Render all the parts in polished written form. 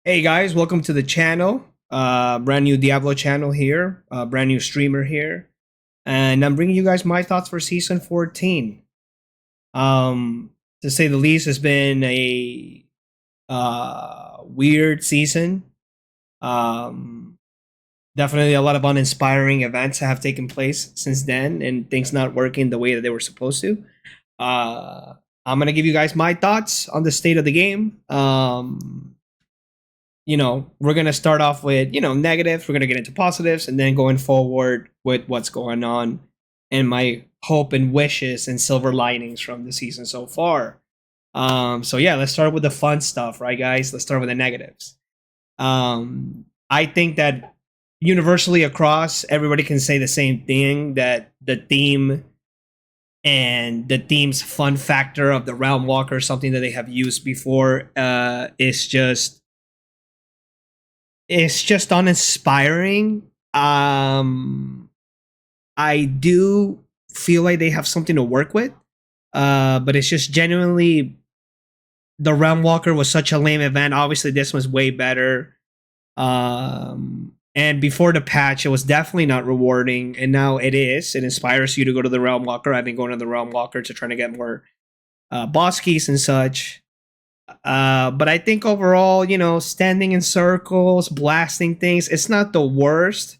Hey guys, welcome to the channel. Brand new Diablo channel here, brand new streamer here, and I'm bringing you guys my thoughts for season 14. To say the least, has been a weird season. Um, Definitely a lot of uninspiring events have taken place since then, and things not working the way that they were supposed to. Uh, I'm gonna give you guys my thoughts on the state of the game. We're going to start off with, negatives. We're going to get into positives and then going forward with what's going on and my hope and wishes and silver linings from the season so far. So yeah, let's start with the fun stuff, right, guys? Let's start with the negatives. I think that universally across, everybody can say the same thing, that the theme and the theme's fun factor of the Realm Walker, something that they have used before, is just it's just uninspiring. I do feel like they have something to work with, but it's just genuinely the Realm Walker was such a lame event. Obviously, this was way better. And before the patch, it was definitely not rewarding, and now it is. It inspires you to go to the Realm Walker. I've been going to the Realm Walker to try to get more boss keys and such. But I think overall, standing in circles, blasting things, it's not the worst.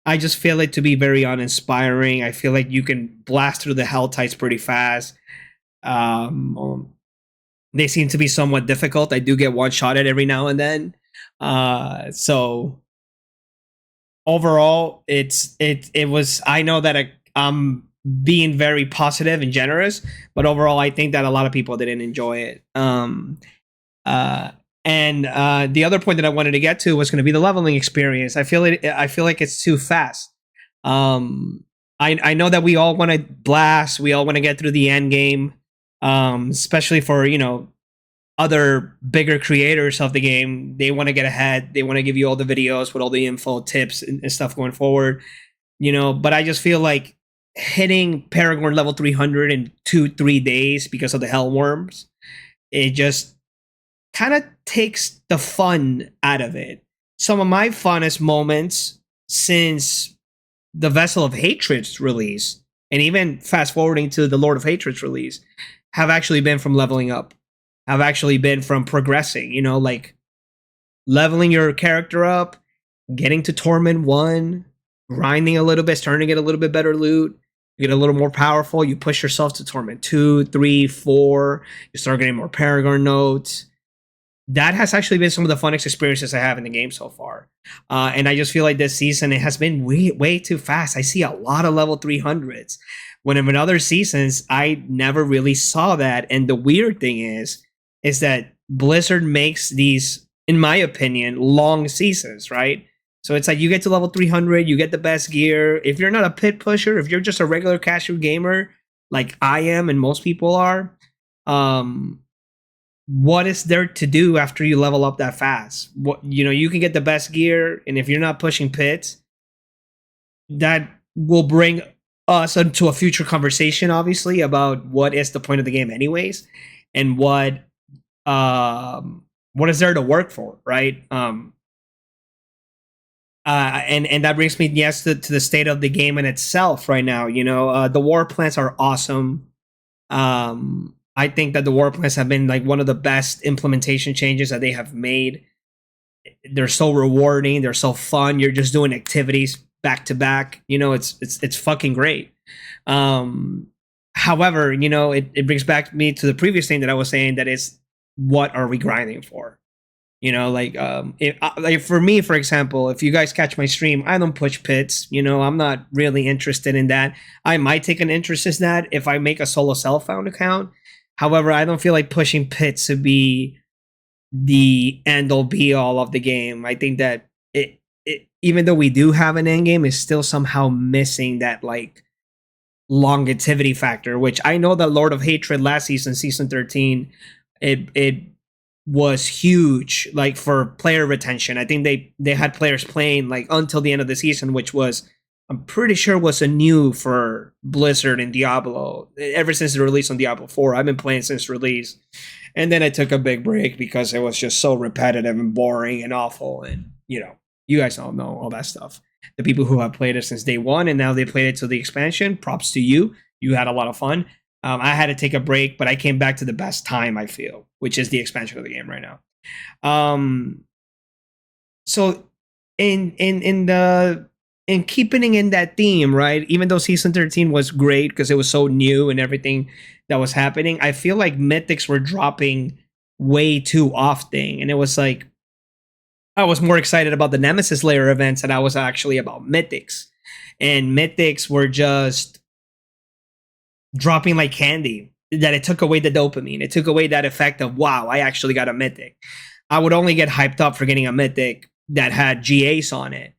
I just feel it to be very uninspiring. I feel like you can blast through the hell tides pretty fast. They seem to be somewhat difficult. I do get one shotted every now and then. So overall, it was. I know that I'm being very positive and generous, but overall, I think that a lot of people didn't enjoy it. Uh, and the other point that I wanted to get to was going to be the leveling experience. I feel like it's too fast. I know that we all want to blast. We all want to get through the end game. Especially for other bigger creators of the game. They want to get ahead. They want to give you all the videos with all the info, tips, and stuff going forward. But I just feel like hitting Paragon level 300 in 2-3 days because of the Hellworms, it just kind of takes the fun out of it. Some of my funnest moments since the Vessel of Hatred's release, and even fast forwarding to the Lord of Hatred's release, have actually been from leveling up, have actually been from progressing, like leveling your character up, getting to Torment 1, grinding a little bit, starting to get a little bit better loot, you get a little more powerful, you push yourself to Torment 2, 3, 4, you start getting more Paragon notes. That has actually been some of the funnest experiences I have in the game so far. And I just feel like this season, it has been way too fast. I see a lot of level 300s. When in other seasons, I never really saw that. And the weird thing is that Blizzard makes these, in my opinion, long seasons, right? So it's like you get to level 300, you get the best gear. If you're not a pit pusher, if you're just a regular casual gamer, like I am and most people are, what is there to do after you level up that fast? You can get the best gear, and if you're not pushing pits, that will bring us into a future conversation, obviously, about what is the point of the game, anyways, and what is there to work for, right? And that brings me, yes, to the state of the game in itself right now. The war plants are awesome. I think that the war plans have been like one of the best implementation changes that they have made. They're so rewarding. They're so fun. You're just doing activities back to back. It's fucking great. However, it brings back me to the previous thing that I was saying. That is, what are we grinding for? Like for me, for example, if you guys catch my stream, I don't push pits. I'm not really interested in that. I might take an interest in that if I make a solo self-found account. However, I don't feel like pushing pits to be the end all be all of the game. I think that even though we do have an end game, is still somehow missing that like longevity factor, which I know that Lord of Hatred last season 13, it was huge, like for player retention. I think they had players playing like until the end of the season, which was, I'm pretty sure, was a new for Blizzard and Diablo ever since the release on Diablo 4. I've been playing since release, And then I took a big break because it was just so repetitive and boring and awful. And, you guys all know all that stuff. The people who have played it since day one and now they played it to the expansion, props to you. You had a lot of fun. I had to take a break, but I came back to the best time, I feel, which is the expansion of the game right now. So in keeping in that theme, right? Even though season 13 was great because it was so new and everything that was happening, I feel like mythics were dropping way too often, and it was like I was more excited about the Nemesis Layer events than I was actually about mythics, and mythics were just dropping like candy. That it took away the dopamine. It took away that effect of wow, I actually got a mythic. I would only get hyped up for getting a mythic that had GAs on it.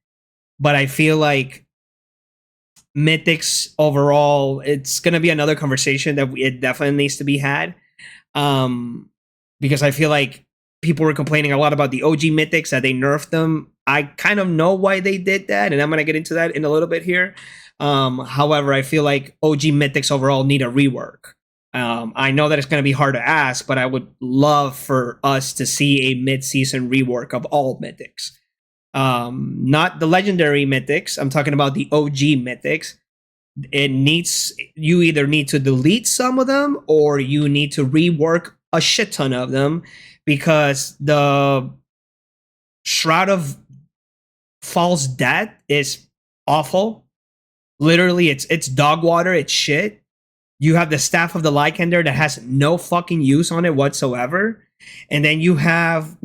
But I feel like mythics overall, it's going to be another conversation that it definitely needs to be had. Because I feel like people were complaining a lot about the OG mythics, that they nerfed them. I kind of know why they did that, and I'm going to get into that in a little bit here. However, I feel like OG mythics overall need a rework. I know that it's going to be hard to ask, but I would love for us to see a mid-season rework of all mythics. Not the legendary mythics. I'm talking about the OG mythics. You either need to delete some of them or you need to rework a shit ton of them, because the Shroud of False Death is awful. Literally, it's dog water. It's shit. You have the Staff of the Lycander that has no fucking use on it whatsoever. And then you have,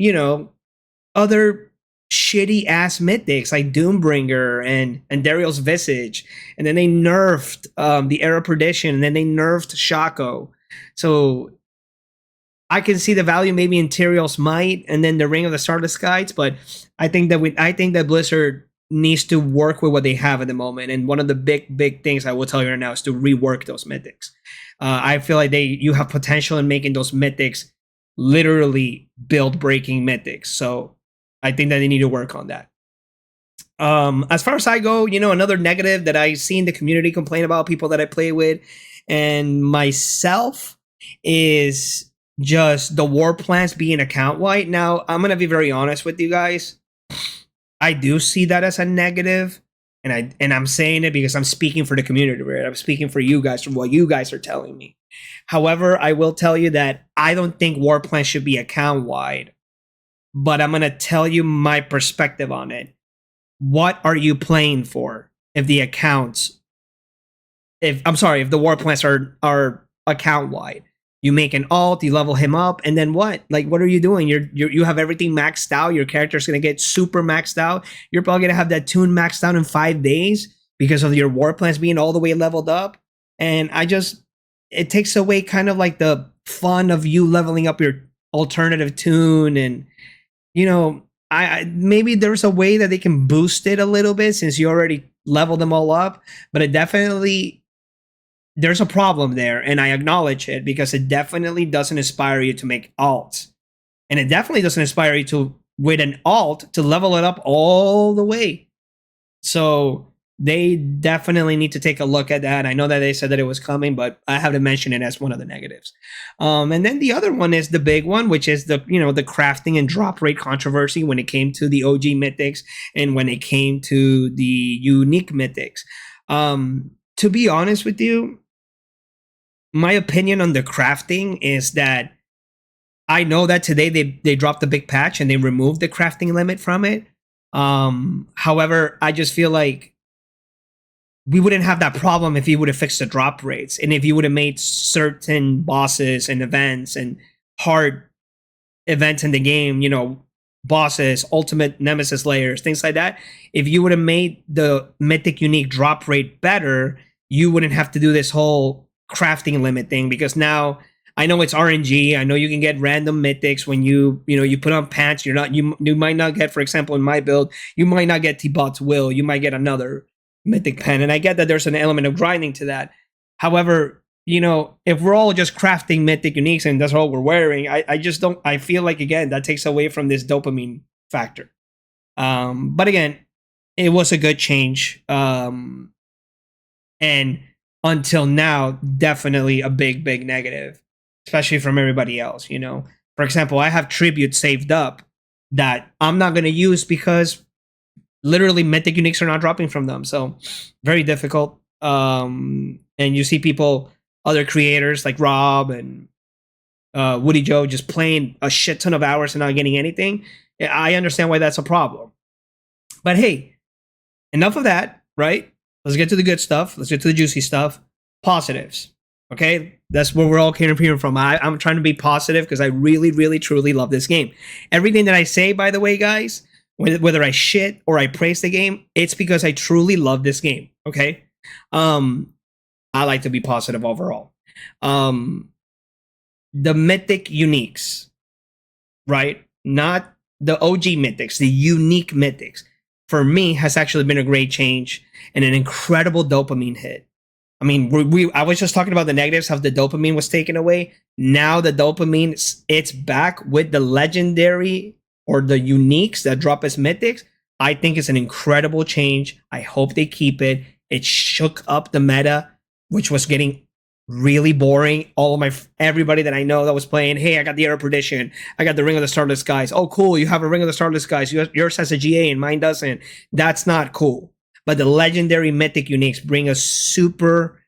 other shitty ass mythics like Doombringer and Dariel's Visage. And then they nerfed the Era Perdition, and then they nerfed Shaco. So I can see the value maybe in Tyrael's Might and then the Ring of the Starless Skies, but I think that Blizzard needs to work with what they have at the moment. And one of the big things I will tell you right now is to rework those mythics. I feel like you have potential in making those mythics literally build breaking mythics. So I think that they need to work on that. As far as I go, another negative that I seen the community complain about, people that I play with and myself, is just the war plans being account wide. Now, I'm going to be very honest with you guys. I do see that as a negative, and I'm saying it because I'm speaking for the community, right? I'm speaking for you guys from what you guys are telling me. However, I will tell you that I don't think war plans should be account wide, but I'm going to tell you my perspective on it. What are you playing for if the accounts if the war plans are account wide? You make an alt, you level him up, and then what? Like, what are you doing? You have everything maxed out. Your character's gonna get super maxed out. You're probably gonna have that tune maxed out in 5 days because of your war plans being all the way leveled up. And it takes away kind of like the fun of you leveling up your alternative tune. And I maybe there's a way that they can boost it a little bit since you already leveled them all up, but it definitely, there's a problem there, and I acknowledge it because it definitely doesn't inspire you to make alts. And it definitely doesn't inspire you to, with an alt, to level it up all the way. So they definitely need to take a look at that. I know that they said that it was coming, but I have to mention it as one of the negatives. And then the other one is the big one, which is the crafting and drop rate controversy when it came to the OG mythics and when it came to the unique mythics. To be honest with you, my opinion on the crafting is that I know that today they dropped the big patch and they removed the crafting limit from it. However, I just feel like we wouldn't have that problem if you would have fixed the drop rates, and if you would have made certain bosses and events and hard events in the game, bosses, ultimate nemesis layers, things like that. If you would have made the mythic unique drop rate better, you wouldn't have to do this whole crafting limit thing, because now I know it's RNG. I know you can get random mythics when you put on pants. You might not get, for example, in my build, you might not get T-Bot's Will. You might get another mythic pen, and I get that there's an element of grinding to that. However, if we're all just crafting mythic uniques and that's all we're wearing, I just don't. I feel like, again, that takes away from this dopamine factor. But again, it was a good change. And until now, definitely a big negative. especially from everybody else. For example, I have tributes saved up that I'm not going to use because literally mythic uniques are not dropping from them. So very difficult. And you see people, other creators like Rob and Woody Joe, just playing a shit ton of hours and not getting anything. I understand why that's a problem. But hey, enough of that, right? Let's get to the good stuff. Let's get to the juicy stuff. Positives. Okay, that's where we're all hearing from. I'm trying to be positive because I really, really, truly love this game. Everything that I say, by the way, guys, whether I shit or I praise the game, it's because I truly love this game. Okay, I like to be positive overall. The mythic uniques, right? Not the OG mythics, the unique mythics, for me has actually been a great change and an incredible dopamine hit. I mean, I was just talking about the negatives, how the dopamine was taken away. Now the dopamine, it's back with the legendary or the uniques that drop as mythics. I think it's an incredible change. I hope they keep it. It shook up the meta, which was getting really boring. All of everybody that I know that was playing, hey, I got the Error Perdition, I got the Ring of the Starless Skies. Oh, cool, you have a Ring of the Starless Skies. Yours has a GA and mine doesn't. That's not cool. But the legendary mythic uniques bring a super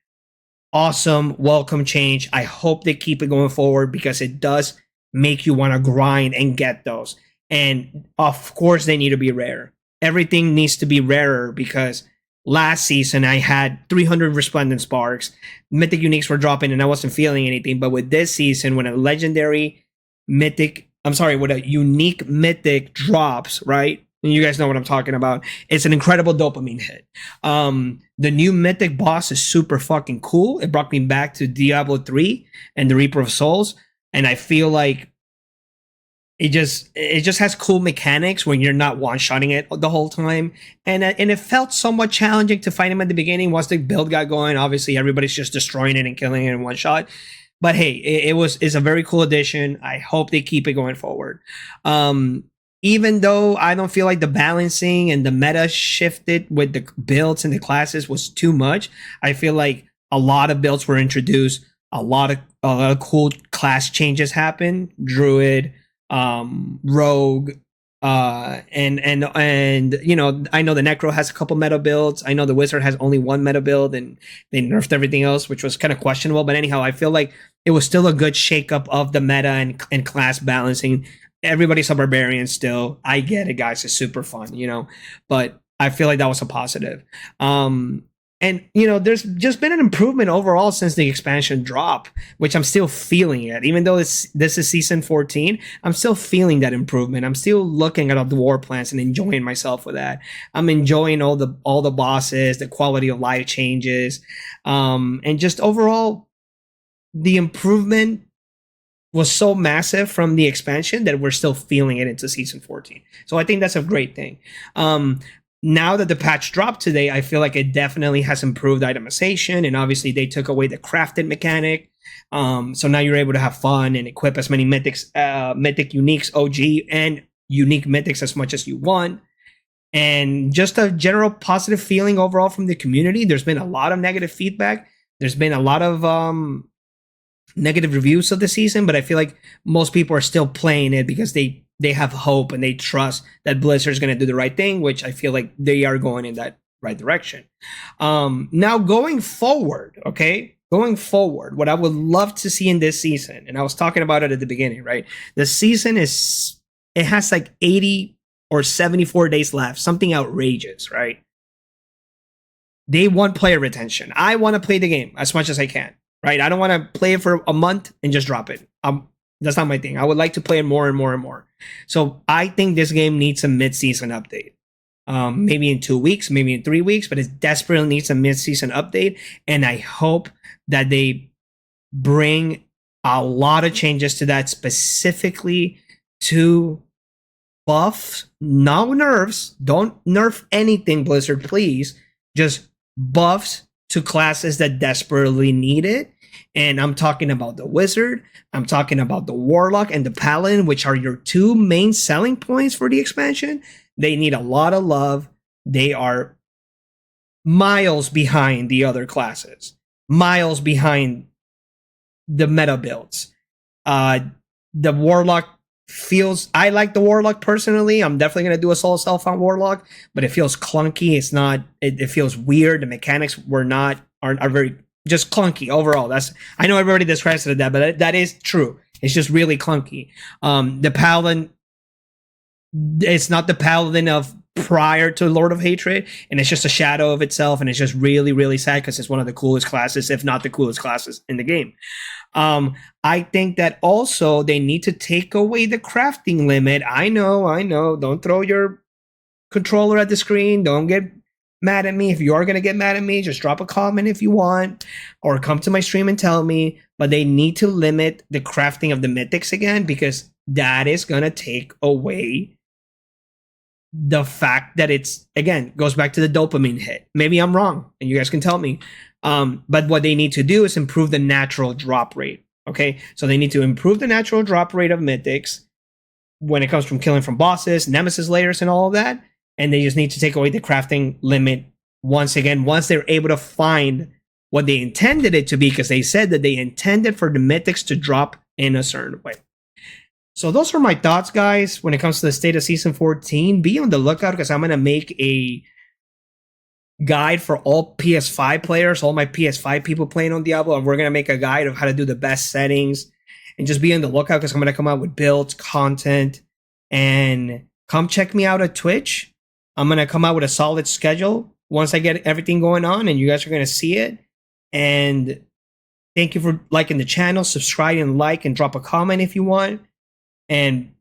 awesome welcome change. I hope they keep it going forward because it does make you want to grind and get those. And of course, they need to be rare. Everything needs to be rarer because last season I had 300 Resplendent Sparks. Mythic uniques were dropping and I wasn't feeling anything. But with this season, when a legendary mythic, when a unique mythic drops, right? And you guys know what I'm talking about. It's an incredible dopamine hit. The new mythic boss is super fucking cool. It brought me back to Diablo 3 and the Reaper of Souls. And I feel like it just has cool mechanics when you're not one-shotting it the whole time. And it felt somewhat challenging to fight him at the beginning. Once the build got going, obviously everybody's just destroying it and killing it in one shot. But hey, it's a very cool addition. I hope they keep it going forward. Even though I don't feel like the balancing and the meta shifted with the builds and the classes was too much, I feel like a lot of builds were introduced. A lot of cool class changes happened. Druid, Rogue, and I know the Necro has a couple meta builds. I know the Wizard has only one meta build, and they nerfed everything else, which was kind of questionable. But anyhow, I feel like it was still a good shakeup of the meta and class balancing. Everybody's a barbarian still. I get it, guys. It's super fun, but I feel like that was a positive. And there's just been an improvement overall since the expansion drop, which I'm still feeling it. Even though this is season 14, I'm still feeling that improvement. I'm still looking at all the war plans and enjoying myself with that. I'm enjoying all the bosses, the quality of life changes, and just overall the improvement was so massive from the expansion that we're still feeling it into season 14. So I think that's a great thing. Now that the patch dropped today, I feel like it definitely has improved itemization, and obviously they took away the crafted mechanic. So now you're able to have fun and equip as many mythic uniques, OG, and unique mythics as much as you want. And just a general positive feeling overall from the community. There's been a lot of negative feedback. There's been a lot of negative reviews of the season, but I feel like most people are still playing it because they have hope and they trust that Blizzard's going to do the right thing, which I feel like they are going in that right direction. Now going forward, what I would love to see in this season, and I was talking about it at the beginning, right? The season it has like 80 or 74 days left, something outrageous, right? They want player retention. I want to play the game as much as I can, right? I don't want to play it for a month and just drop it. That's not my thing. I would like to play it more and more and more. So I think this game needs a mid-season update. Maybe in 2 weeks, maybe in 3 weeks, but it desperately needs a mid-season update. And I hope that they bring a lot of changes to that, specifically to buffs, no nerfs. Don't nerf anything, Blizzard, please. Just buffs to classes that desperately need it. And I'm talking about the Wizard, I'm talking about the Warlock and the Paladin, which are your two main selling points for the expansion. They need a lot of love. They are miles behind the other classes, miles behind the meta builds. Uh, the Warlock feels, I like the Warlock personally. I'm definitely going to do a solo self on Warlock, but it feels clunky. It's not, it feels weird. The mechanics are very just clunky overall. That's, I know everybody describes it as that, but that is true. It's just really clunky. The Paladin, it's not the Paladin of prior to Lord of Hatred, and it's just a shadow of itself, and it's just really, really sad because it's one of the coolest classes, if not the coolest classes in the game. I think that also they need to take away the crafting limit. I know. Don't throw your controller at the screen. Don't get mad at me. If you are going to get mad at me, just drop a comment if you want, or come to my stream and tell me. But they need to limit the crafting of the mythics again, because that is going to take away the fact that it's, again, goes back to the dopamine hit. Maybe I'm wrong, and you guys can tell me. But what they need to do is improve the natural drop rate. Okay, so they need to improve the natural drop rate of mythics when it comes from killing from bosses, nemesis layers, and all of that. And they just need to take away the crafting limit once again, once they're able to find what they intended it to be, because they said that they intended for the mythics to drop in a certain way. So those are my thoughts, guys, when it comes to the state of Season 14. Be on the lookout, because I'm going to make a guide for all PS5 players, all my PS5 people playing on Diablo, and we're going to make a guide of how to do the best settings. And just be on the lookout, because I'm going to come out with builds, content, and come check me out at Twitch. I'm going to come out with a solid schedule once I get everything going on, and you guys are going to see it. And thank you for liking the channel, subscribe and like, and drop a comment if you want. And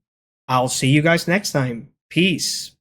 I'll see you guys next time. Peace.